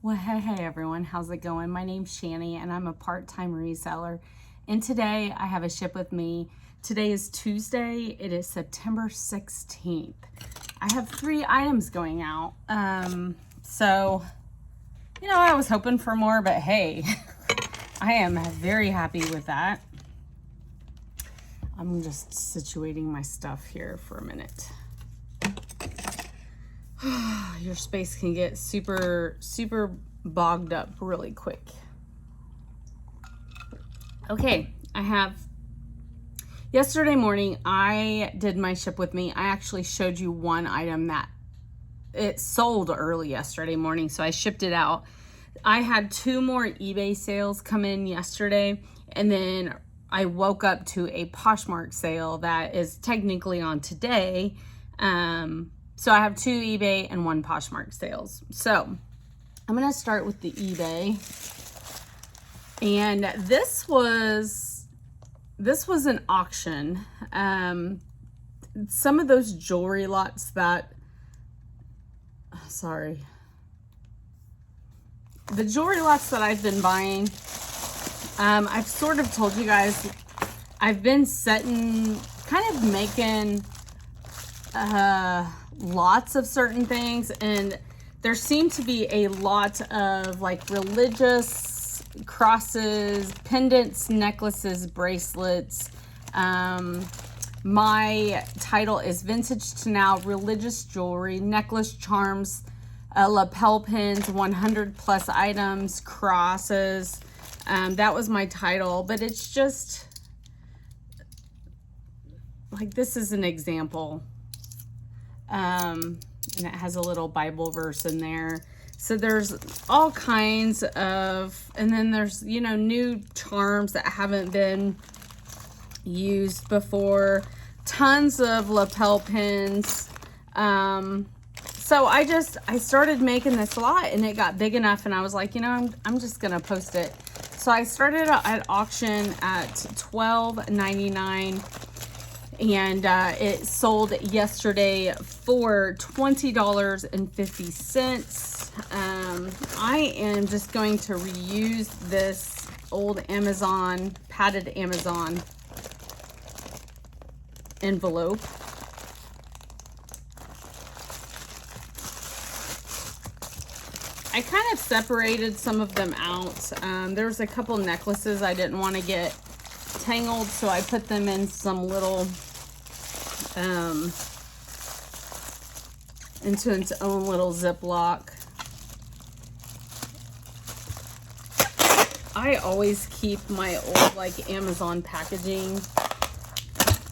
Well, hey everyone, how's it going? My name's Shani and I'm a part-time reseller. And today I have a ship with me. Today is Tuesday. It is September 16th. I have 3 items going out. I was hoping for more, but hey, I am very happy with that. I'm just situating my stuff here for a minute. Your space can get super bogged up really quick. Okay, yesterday morning I did my ship with me. I actually showed you one item that it sold early yesterday morning, so I shipped it out. I had 2 more eBay sales come in yesterday, and then I woke up to a Poshmark sale that is technically on today. So I have 2 eBay and 1 Poshmark sales. So I'm gonna start with the eBay. And this was an auction. Some of those jewelry lots that, the jewelry lots that I've been buying, I've sort of told you guys, I've been making lots of certain things, and there seem to be a lot of like religious crosses, pendants, necklaces, bracelets. My title is Vintage to Now Religious Jewelry, Necklace Charms, lapel pins, 100 plus items, crosses. That was my title, but it's just like, this is an example. And it has a little Bible verse in there. So there's all kinds of, and then there's, new charms that haven't been used before. Tons of lapel pins. So I started making this lot, and it got big enough, and I was like, I'm just gonna post it. So I started at auction at $12.99. And it sold yesterday for $20.50. I am just going to reuse this old padded Amazon envelope. I kind of separated some of them out. There's a couple necklaces I didn't want to get tangled, so I put them in some little into its own little Ziploc. I always keep my old Amazon packaging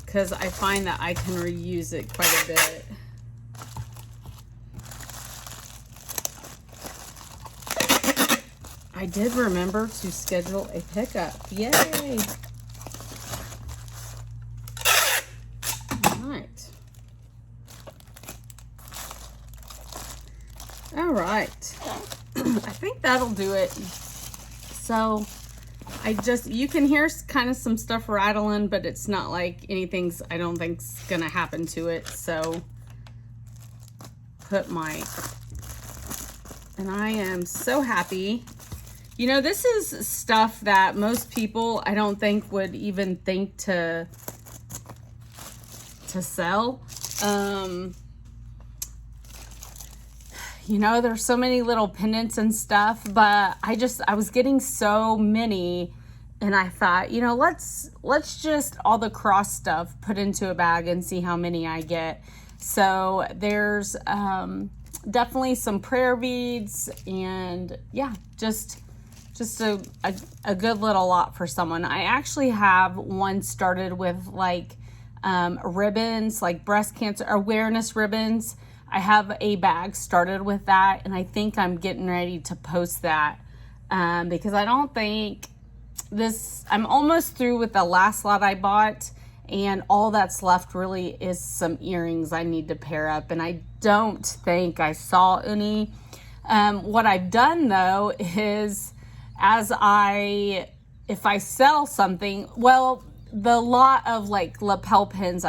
because I find that I can reuse it quite a bit. I did remember to schedule a pickup. Yay! All right. I think that'll do it. So you can hear kind of some stuff rattling, but it's not like anything's, I don't think's gonna happen to it. So and I am so happy. This is stuff that most people, I don't think, would even think to sell. There's so many little pendants and stuff, but I was getting so many, and I thought, let's just all the cross stuff put into a bag and see how many I get. So there's definitely some prayer beads, and yeah, just a good little lot for someone. I actually have one started with ribbons, like breast cancer awareness ribbons. I have a bag started with that, and I think I'm getting ready to post that because I don't think I'm almost through with the last lot I bought, and all that's left really is some earrings I need to pair up, and I don't think I saw any. What I've done though is, if I sell something, well, the lot of lapel pins,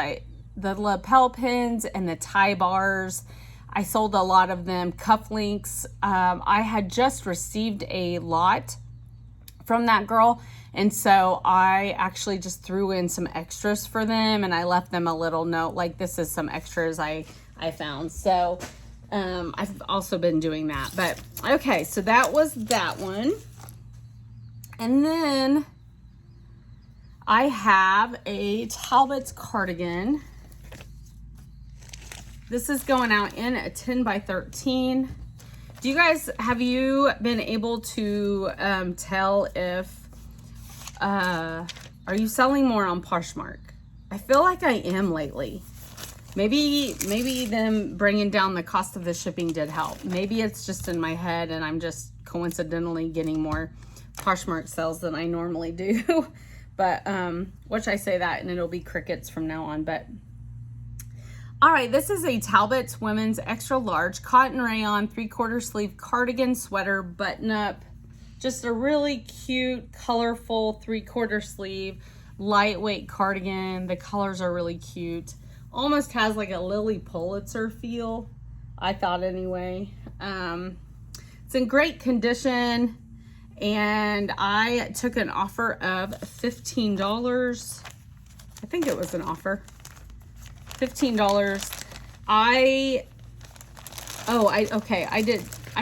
the lapel pins and the tie bars, I sold a lot of them. Cufflinks. I had just received a lot from that girl, and so I actually just threw in some extras for them, and I left them a little note like, this is some extras I found. So I've also been doing that. But okay, so that was that one. And then I have a Talbot's cardigan. This is going out in a 10 by 13. Do you guys, have you been able to tell if, are you selling more on Poshmark? I feel like I am lately. Maybe them bringing down the cost of the shipping did help. Maybe it's just in my head and I'm just coincidentally getting more Poshmark sales than I normally do. But, watch I say that and it'll be crickets from now on, but. All right, this is a Talbot's women's extra large cotton rayon 3/4 sleeve cardigan sweater button up. Just a really cute, colorful 3/4 sleeve, lightweight cardigan. The colors are really cute. Almost has like a Lily Pulitzer feel, I thought anyway. It's in great condition, and I took an offer of $15. I think it was an offer. $15. I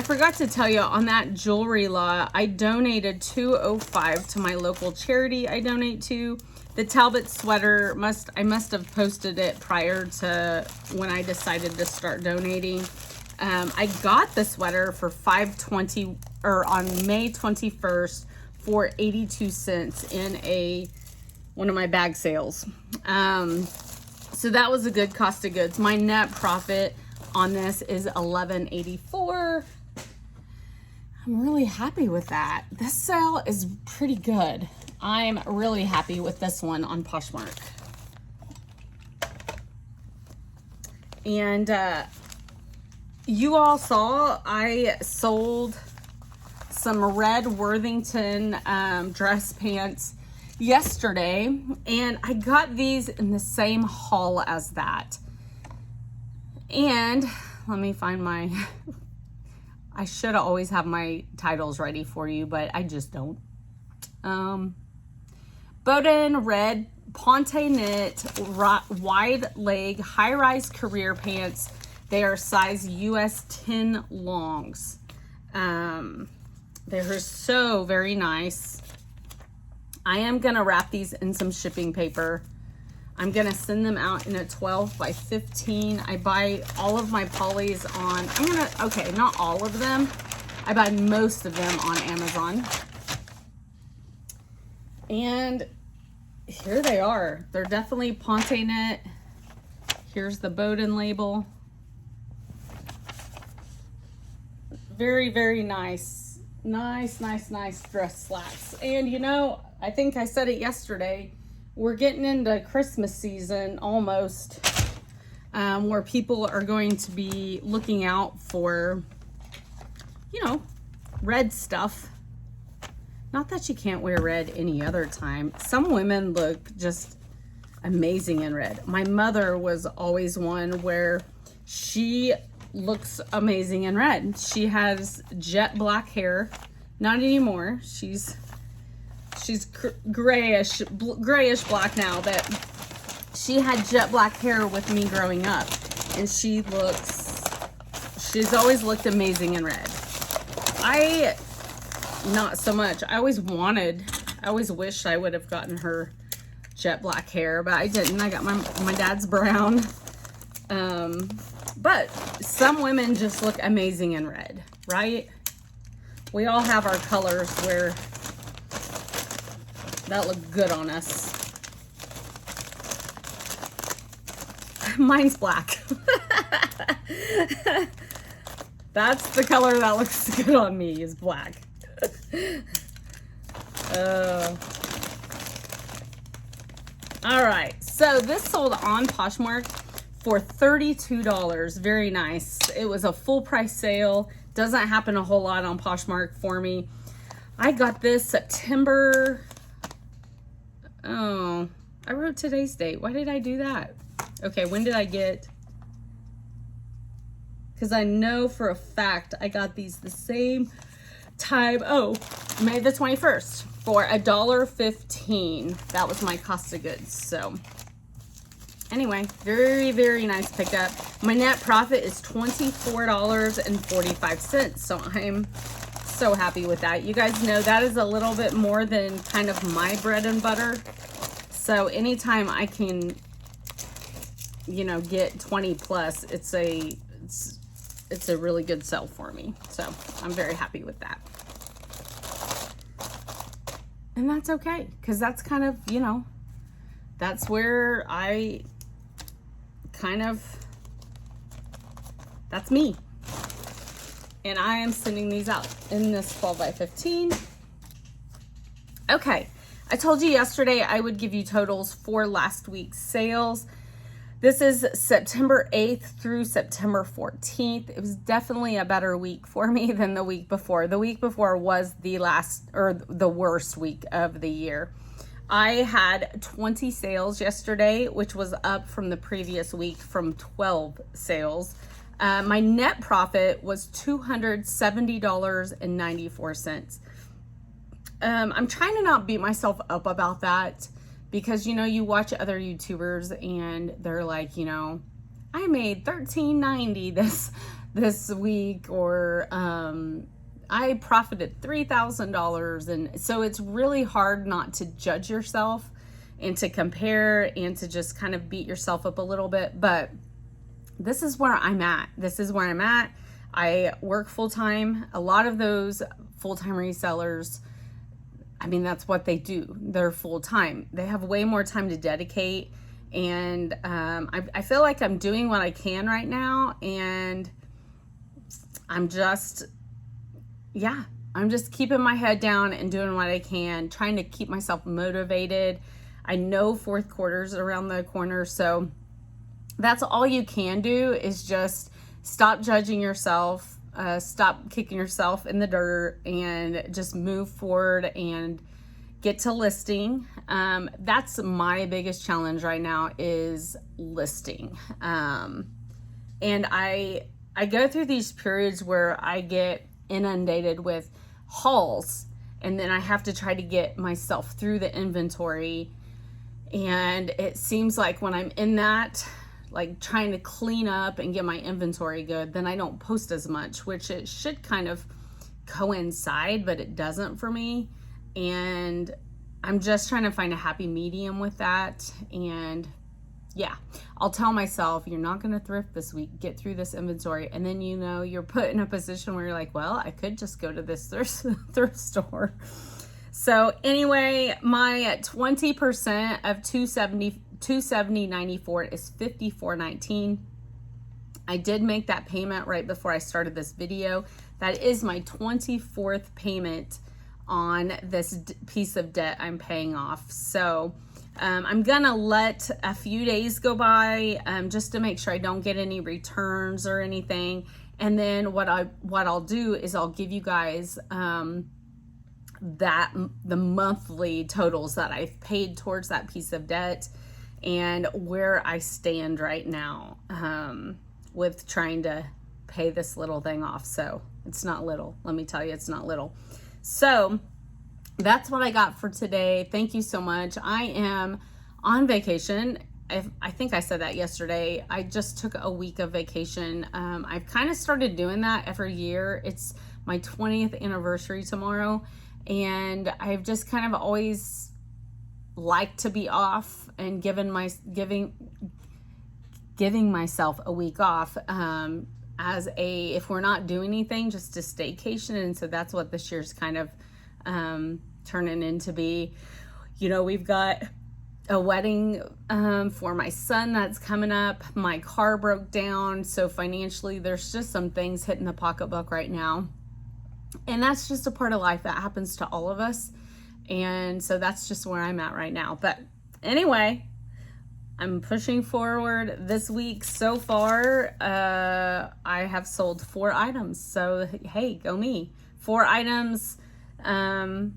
forgot to tell you on that jewelry lot, I donated $205 to my local charity I donate to. The Talbot sweater, I must have posted it prior to when I decided to start donating. I got the sweater for $5.20 or on May 21st for 82 cents in one of my bag sales. So that was a good cost of goods. My net profit on this is $11.84. I'm really happy with that. This sale is pretty good. I'm really happy with this one on Poshmark. And you all saw I sold some red Worthington dress pants yesterday, and I got these in the same haul as that. And let me find I should always have my titles ready for you, but I just don't. Bowden red ponte knit wide leg high-rise career pants. They are size US 10 longs. They're so very nice. I am gonna wrap these in some shipping paper. I'm gonna send them out in a 12 by 15. I buy all of my polys on, okay, not all of them. I buy most of them on Amazon. And here they are. They're definitely ponte knit. Here's the Bowden label. Very, very nice. Nice dress slacks. And you know, I think I said it yesterday, we're getting into Christmas season almost, where people are going to be looking out for, you know, red stuff. Not that you can't wear red any other time. Some women look just amazing in red. My mother was always one where she looks amazing in red. She has jet black hair. Not anymore. She's grayish black now, but she had jet black hair with me growing up, and she's always looked amazing in red. Not so much. I always wished I would have gotten her jet black hair, but I didn't. I got my dad's brown. But some women just look amazing in red, right? We all have our colors where that look good on us. Mine's black. That's the color that looks good on me, is black. All right, so this sold on Poshmark for $32. Very nice. It was a full price sale. Doesn't happen a whole lot on Poshmark for me. I got this September. Oh, I wrote today's date. Why did I do that? Okay, when did I get? because I know for a fact I got these the same time. Oh, May the 21st for $1.15. That was my cost of goods. So anyway, very, very nice pickup. My net profit is $24.45. So I'm so happy with that. You guys know that is a little bit more than kind of my bread and butter. So anytime I can, you know, get 20 plus, it's a really good sell for me. So I'm very happy with that. And that's okay, because that's kind of, you know, that's where I kind of, that's me. And I am sending these out in this 12 by 15. Okay, I told you yesterday I would give you totals for last week's sales. This is September 8th through September 14th. It was definitely a better week for me than the week before. The week before was the worst week of the year. I had 20 sales yesterday, which was up from the previous week from 12 sales. My net profit was $270.94. I'm trying to not beat myself up about that, because, you know, you watch other YouTubers and they're like, you know, I made $13.90 this week, or I profited $3,000. And so it's really hard not to judge yourself and to compare and to just kind of beat yourself up a little bit. But this is where I'm at. This is where I'm at. I work full time. A lot of those full-time resellers, I mean, that's what they do. They're full time. They have way more time to dedicate. And I feel like I'm doing what I can right now. And I'm just keeping my head down and doing what I can, trying to keep myself motivated. I know fourth quarter's around the corner. So that's all you can do, is just stop judging yourself. Stop kicking yourself in the dirt and just move forward and get to listing. That's my biggest challenge right now, is listing. And I go through these periods where I get inundated with hauls, and then I have to try to get myself through the inventory. And it seems like when I'm in that, like trying to clean up and get my inventory good, then I don't post as much, which it should kind of coincide, but it doesn't for me. And I'm just trying to find a happy medium with that. And yeah, I'll tell myself, you're not going to thrift this week, get through this inventory. And then, you know, you're put in a position where you're like, well, I could just go to this thrift store. So anyway, my 20% of 270.94 is $54.19. I did make that payment right before I started this video. That is my 24th payment on this piece of debt I'm paying off. So I'm gonna let a few days go by just to make sure I don't get any returns or anything. And then what I'll do is I'll give you guys the monthly totals that I've paid towards that piece of debt and where I stand right now with trying to pay this little thing off. So it's not little, let me tell you, it's not little. So that's what I got for today. Thank you so much. I am on vacation. I think I said that yesterday. I just took a week of vacation. I've kind of started doing that every year. It's my 20th anniversary tomorrow, and I've just kind of always liked to be off and giving myself a week off as a, if we're not doing anything, just a staycation. And so that's what this year's kind of turning into be. You know, we've got a wedding for my son that's coming up. My car broke down, so financially there's just some things hitting the pocketbook right now, and that's just a part of life that happens to all of us. And so that's just where I'm at right now. But anyway, I'm pushing forward this week. So far I have sold 4 items, so hey, go me. 4 items, and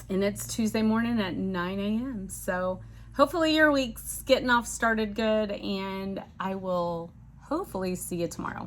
it's Tuesday morning at 9 a.m. So hopefully your week's getting off started good, and I will hopefully see you tomorrow.